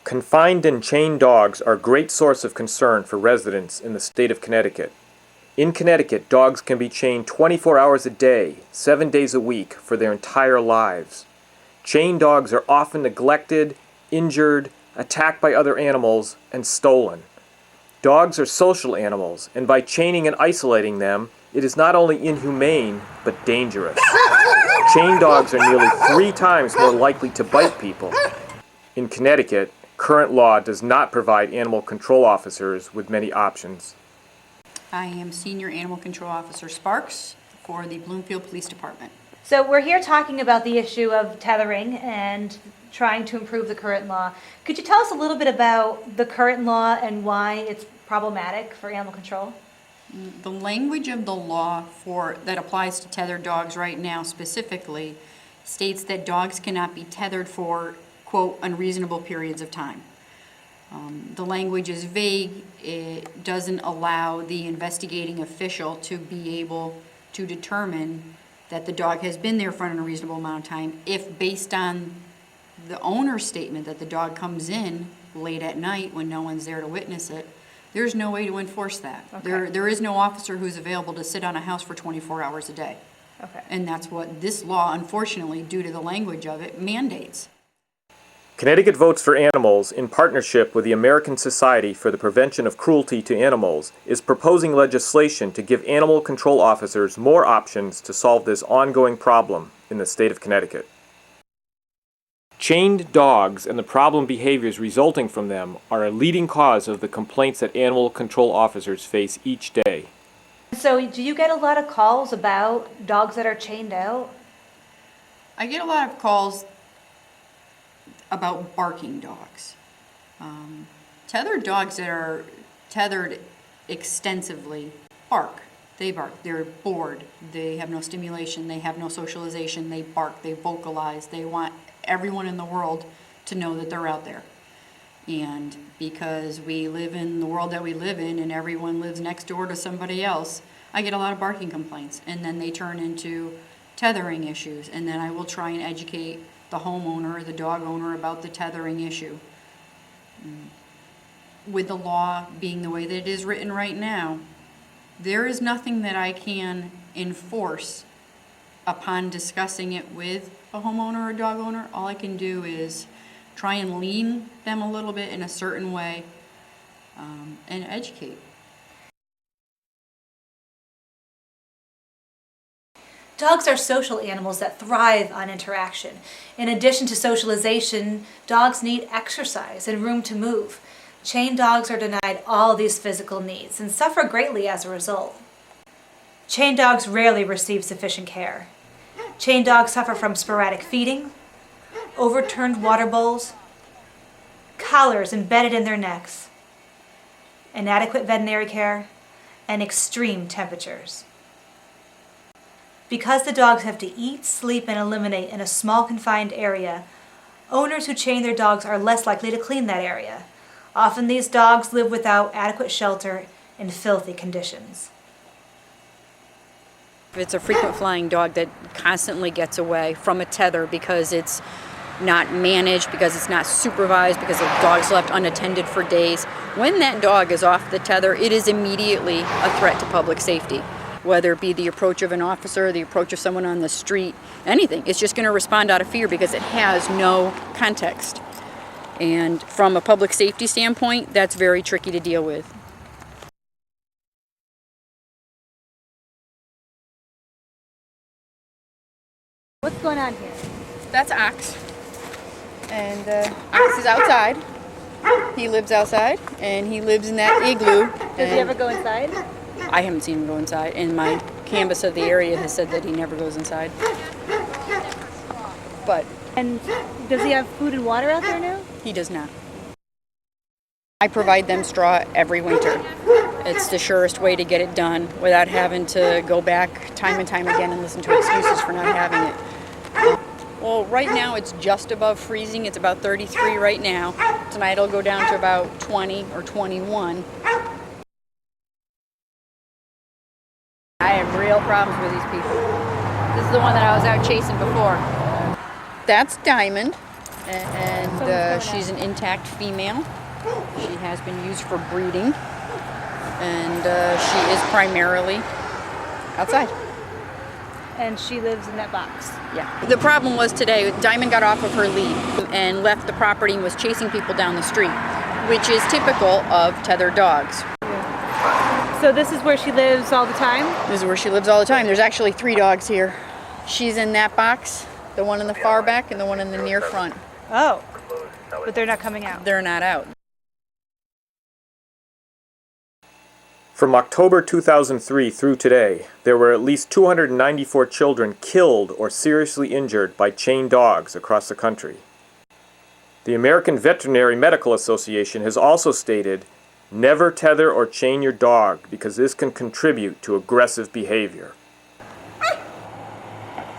Confined and chained dogs are a great source of concern for residents in the state of Connecticut. In Connecticut, dogs can be chained 24 hours a day, 7 days a week, for their entire lives. Chained dogs are often neglected, injured, attacked by other animals, and stolen. Dogs are social animals, and by chaining and isolating them, it is not only inhumane, but dangerous. Chained dogs are nearly 3 times more likely to bite people. In Connecticut, current law does not provide animal control officers with many options. I am Senior Animal Control Officer Sparks for the Bloomfield Police Department. So we're here talking about the issue of tethering and trying to improve the current law. Could you tell us a little bit about the current law and why it's problematic for animal control? The language of the law that applies to tethered dogs right now specifically states that dogs cannot be tethered for, quote, unreasonable periods of time. The language is vague. It doesn't allow the investigating official to be able to determine that the dog has been there for an unreasonable amount of time if, based on the owner's statement that the dog comes in late at night when no one's there to witness it, there's no way to enforce that. Okay. There is no officer who's available to sit on a house for 24 hours a day. Okay. And that's what this law, unfortunately, due to the language of it, mandates. Connecticut Votes for Animals, in partnership with the American Society for the Prevention of Cruelty to Animals, is proposing legislation to give animal control officers more options to solve this ongoing problem in the state of Connecticut. Chained dogs and the problem behaviors resulting from them are a leading cause of the complaints that animal control officers face each day. So do you get a lot of calls about dogs that are chained out? I get a lot of calls about barking dogs. Tethered dogs that are tethered extensively bark. They bark. They're bored. They have no stimulation. They have no socialization. They bark. They vocalize. They want everyone in the world to know that they're out there. And because we live in the world that we live in and everyone lives next door to somebody else, I get a lot of barking complaints. And then they turn into tethering issues. And then I will try and educate the homeowner or the dog owner about the tethering issue. With the law being the way that it is written right now, there is nothing that I can enforce upon discussing it with a homeowner or dog owner. All I can do is try and lean them a little bit in a certain way and educate. Dogs are social animals that thrive on interaction. In addition to socialization, dogs need exercise and room to move. Chained dogs are denied all these physical needs and suffer greatly as a result. Chained dogs rarely receive sufficient care. Chained dogs suffer from sporadic feeding, overturned water bowls, collars embedded in their necks, inadequate veterinary care, and extreme temperatures. Because the dogs have to eat, sleep, and eliminate in a small confined area, owners who chain their dogs are less likely to clean that area. Often these dogs live without adequate shelter in filthy conditions. It's a frequent flying dog that constantly gets away from a tether because it's not managed, because it's not supervised, because the dog's left unattended for days. When that dog is off the tether, it is immediately a threat to public safety. Whether it be the approach of an officer, the approach of someone on the street, anything. It's just going to respond out of fear because it has no context. And from a public safety standpoint, that's very tricky to deal with. What's going on here? That's Ox. And Ox is outside. He lives outside, and he lives in that igloo. Does he ever go inside? I haven't seen him go inside, and my canvas of the area has said that he never goes inside. But And does he have food and water out there now? he does not. I provide them straw every winter. It's the surest way to get it done without having to go back time and time again and listen to excuses for not having it. Well, right now it's just above freezing. It's about 33 right now. Tonight it'll go down to about 20 or 21. I have real problems with these people. This is the one that I was out chasing before. That's Diamond. and she's an intact female. She has been used for breeding, and she is primarily outside. And she lives in that box. Yeah. The problem was today, Diamond got off of her lead and left the property and was chasing people down the street, which is typical of tethered dogs. So this is where she lives all the time? This is where she lives all the time. There's actually 3 dogs here. She's in that box, the one in the far back, and the one in the near front. Oh, but they're not coming out. They're not out. From October 2003 through today, there were at least 294 children killed or seriously injured by chained dogs across the country. The American Veterinary Medical Association has also stated, never tether or chain your dog because this can contribute to aggressive behavior.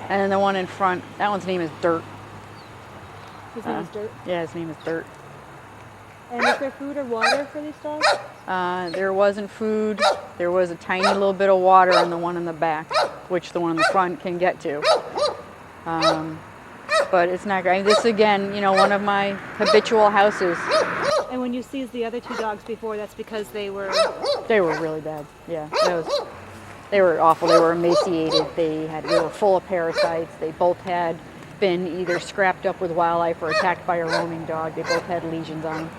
And then the one in front, that one's name is Dirt. His name is Dirt? Yeah, his name is Dirt. And is there food or water for these dogs? There wasn't food. There was a tiny little bit of water on the one in the back, which the one in the front can get to. But it's not great. This again, one of my habitual houses. And when you seized the other 2 dogs before, that's because they were really bad. Yeah, they were awful. They were emaciated. They were full of parasites. They both had been either scrapped up with wildlife or attacked by a roaming dog. They both had lesions on them.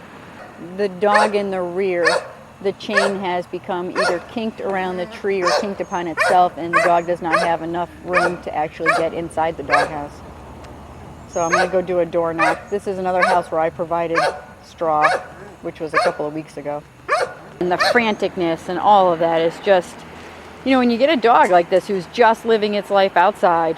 The dog in the rear, the chain has become either kinked around the tree or kinked upon itself, and the dog does not have enough room to actually get inside the doghouse. So I'm going to go do a door knock. This is another house where I provided straw, which was a couple of weeks ago. And the franticness and all of that is just, when you get a dog like this who's just living its life outside,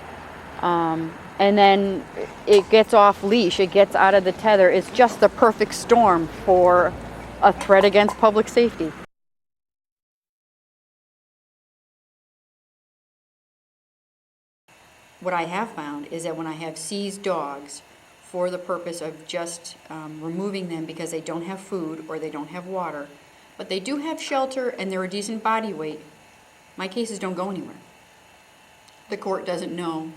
and then it gets off leash, it gets out of the tether, it's just the perfect storm for a threat against public safety. What I have found is that when I have seized dogs for the purpose of just removing them because they don't have food or they don't have water, but they do have shelter and they're a decent body weight, my cases don't go anywhere. The court doesn't know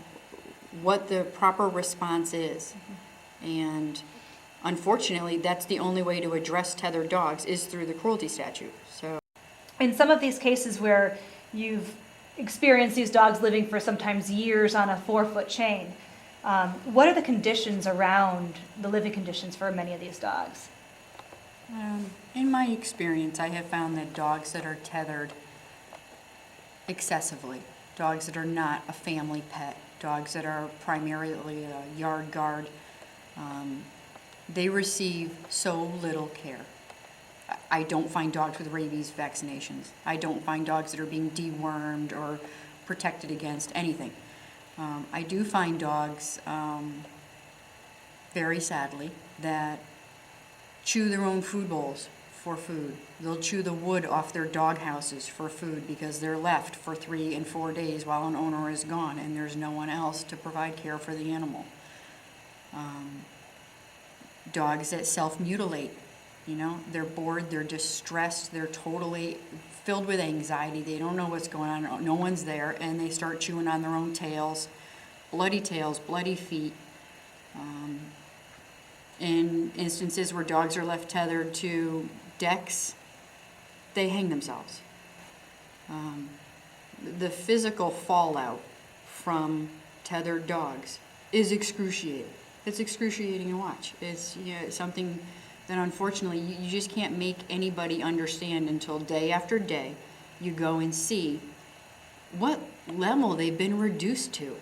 what the proper response is. And unfortunately, that's the only way to address tethered dogs is through the cruelty statute. So, in some of these cases where you've experienced these dogs living for sometimes years on a 4-foot chain, what are the conditions around the living conditions for many of these dogs? In my experience, I have found that dogs that are tethered excessively, dogs that are not a family pet, dogs that are primarily a yard guard, they receive so little care. I don't find dogs with rabies vaccinations. I don't find dogs that are being dewormed or protected against anything. I do find dogs, very sadly, that chew their own food bowls for food. They'll chew the wood off their dog houses for food because they're left for 3 and 4 days while an owner is gone and there's no one else to provide care for the animal. Dogs that self-mutilate, they're bored, they're distressed, they're totally filled with anxiety, they don't know what's going on, no one's there, and they start chewing on their own tails, bloody feet. In instances where dogs are left tethered to decks, they hang themselves. The physical fallout from tethered dogs is excruciating. It's excruciating to watch. It's something that unfortunately you just can't make anybody understand until day after day you go and see what level they've been reduced to.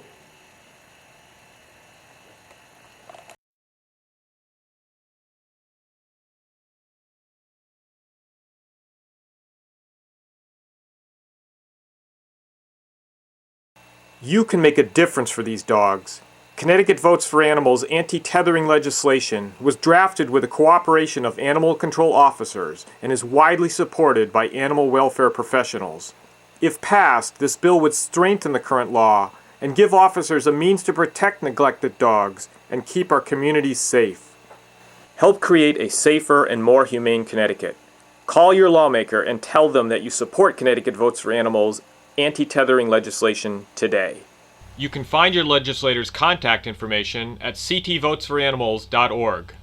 You can make a difference for these dogs. Connecticut Votes for Animals anti-tethering legislation was drafted with the cooperation of animal control officers and is widely supported by animal welfare professionals. If passed, this bill would strengthen the current law and give officers a means to protect neglected dogs and keep our communities safe. Help create a safer and more humane Connecticut. Call your lawmaker and tell them that you support Connecticut Votes for Animals anti-tethering legislation today. You can find your legislator's contact information at ctvotesforanimals.org.